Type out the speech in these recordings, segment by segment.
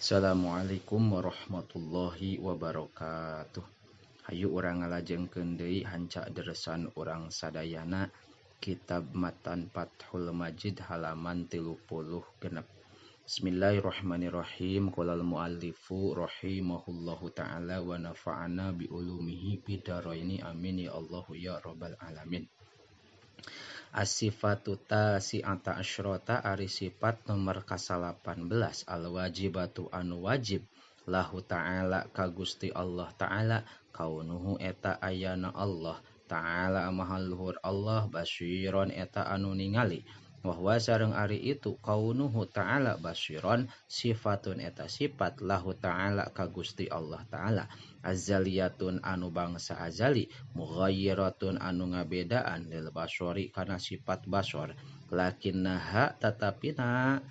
Assalamualaikum warahmatullahi wabarakatuh. Hayu urang ngalajengkeun deui hanca deresan urang sadayana kitab Matan Fathul Majid halaman 36. Bismillahirrahmanirrahim. Qolal muallifu rahimahullahu taala wa nafa'ana bi ulumihi bidaraini amin ya Allah ya rabbal alamin. As-sifatu tasi'ata asyrota ari sifat nomor ka-18 al-wajibatu anu wajib lahu ta'ala ka Gusti Allah ta'ala kaunuhu eta ayana Allah ta'ala maha luhur Allah basyiron eta anu ningali wahwa sareng ari itu kaunuhu ta'ala basyiron sifatun eta sifat lahu ta'ala ka Gusti Allah ta'ala azaliyatun anu bangsa azali mughayyiratun anu ngabedaan lil basyari kana sifat basyar lakinnaha tatapina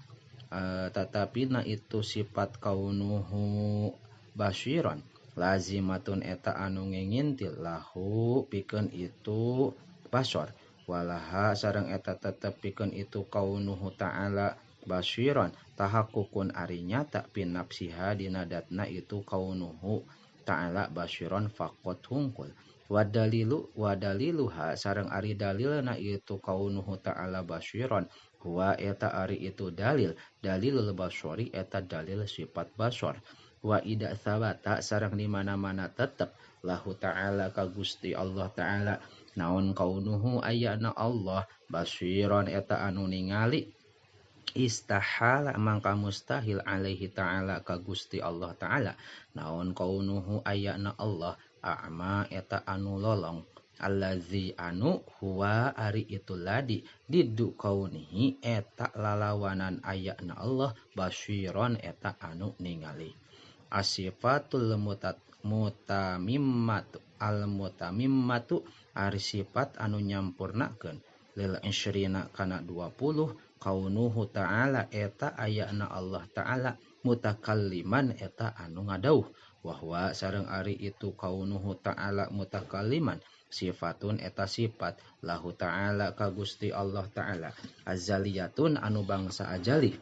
itu sifat kaunuhu basyiron lazimatun eta anu ngintil lahu pikeun itu basyar walaha sareng eta tetep pikeun itu kaunuhu ta'ala basyiron tahakukun ari nyata pinapsiha dina datna itu kaunuhu ta'ala basyiron faqat hungkul wadaliluha sareng ari dalilna itu kaunuhu ta'ala basyiron huwa eta ari itu dalilul basyari eta dalil sifat basyar wa ida sabata sareng di mana-mana tetep lahu ta'ala ka Gusti Allah ta'ala naon kaunuhu ayana Allah basyiron eta anu ningali istahala mangka mustahil alaihi ta'ala ka Gusti Allah ta'ala naon kaunuhu ayana Allah a'ma eta anu lolong allazi anu huwa ari itu ladi diddu kaunihi eta lalawanan ayana Allah basyiron eta anu ningali asifatul mutamimmatu al-mutamimmatu ari sifat anu nyampurnakeun lil isyrina kana 20 kaunuhu ta'ala eta ayana Allah ta'ala mutakalliman eta anu ngadauh wahwa sareng ari itu kaunuhu ta'ala mutakalliman sifatun eta sifat lahu ta'ala ka Gusti Allah ta'ala azaliyatun anu bangsa ajali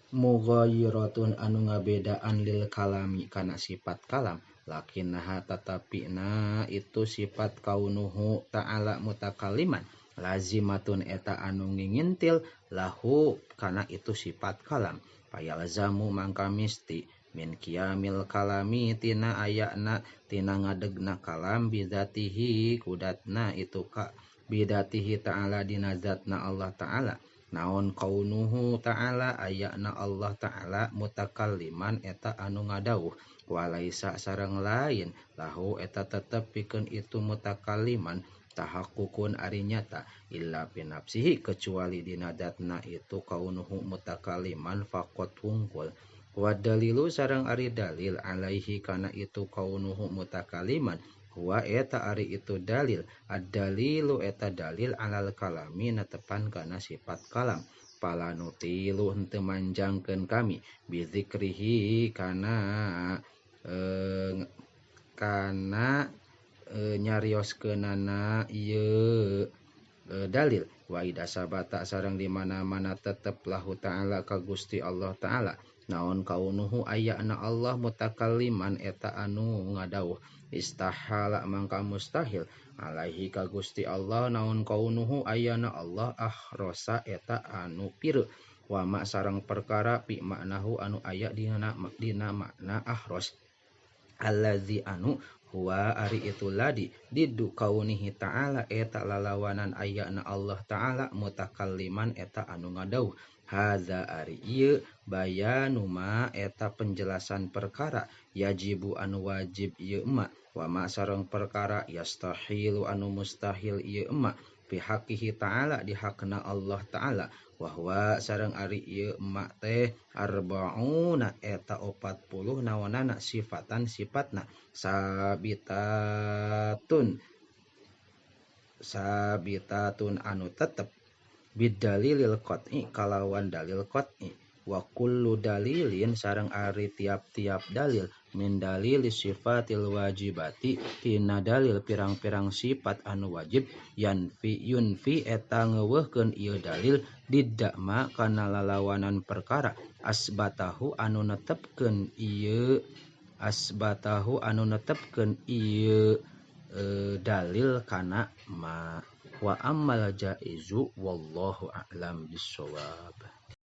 mughayyiratun anu ngabedaan lil kalami kana sifat kalam lakinnaha tatapina itu sifat kaunuhu ta'ala mutakalliman lazimatun eta anu ngintil lahu kana itu sifat kalam payalzamu mangka misti min qiyamil kalami tina ayana tina ngadegna kalam bidzatihi kudatna itu ka bidatihi ta'ala dina zatna Allah ta'ala naon kaunuhu ta'ala ayana Allah ta'ala mutakalliman eta anu ngadauh walaisa sareng lain lahu eta tetep pikeun itu mutakalliman tahakukun ari nyata illa binafsihi kecuali dina datna itu kaunuhu mutakalliman faqat hungkul wa dalilu sareng ari dalil alaihi kana itu kaunuhu mutakalliman huwa eta ari itu dalil ad-dalilu eta dalil alal kalami netepan kana sifat kalam pala nutilu henteu manjangkeun kami bizikrihi kana nyarioskeunana ieu dalil wa ida sabata sareng di mana-mana tetep lahu ta'ala ka Gusti Allah ta'ala naon kaunuhu ayana Allah mutakalliman eta anu ngadauh istahala mangka mustahil alaihi ka Gusti Allah naon kaunuhu ayana Allah ahrosa eta anu pireu wa ma sareng perkara pi maknahu anu aya dina makna ahros allazi anu huwa ari itu ladi diddu kaunihi ta'ala eta lalawanan ayana Allah ta'ala mutakalliman eta anu ngadauh haza ari ieu bayanu ma eta penjelasan perkara yajibu anu wajib ieu emak wa ma sareng perkara yastahilu anu mustahil ieu emak bihaqihi ta'ala di hakna Allah ta'ala wahwa sareng ari ieu emak teh arbauna eta 40 nawanana sifatan sifatna sabitatun anu tetep bidalilil qat'i kalawan dalil qat'i wa kullu dalilin sareng ari tiap-tiap dalil min dalil sifatil wajibati tina dalil pirang-pirang sifat anu wajib yunfi eta ngeuweuhkeun ieu dalil diddama kana lalawanan perkara asbatahu anu netepkeun ieu dalil kana ma wa ammal jaizu wallahu a'lam bissawab.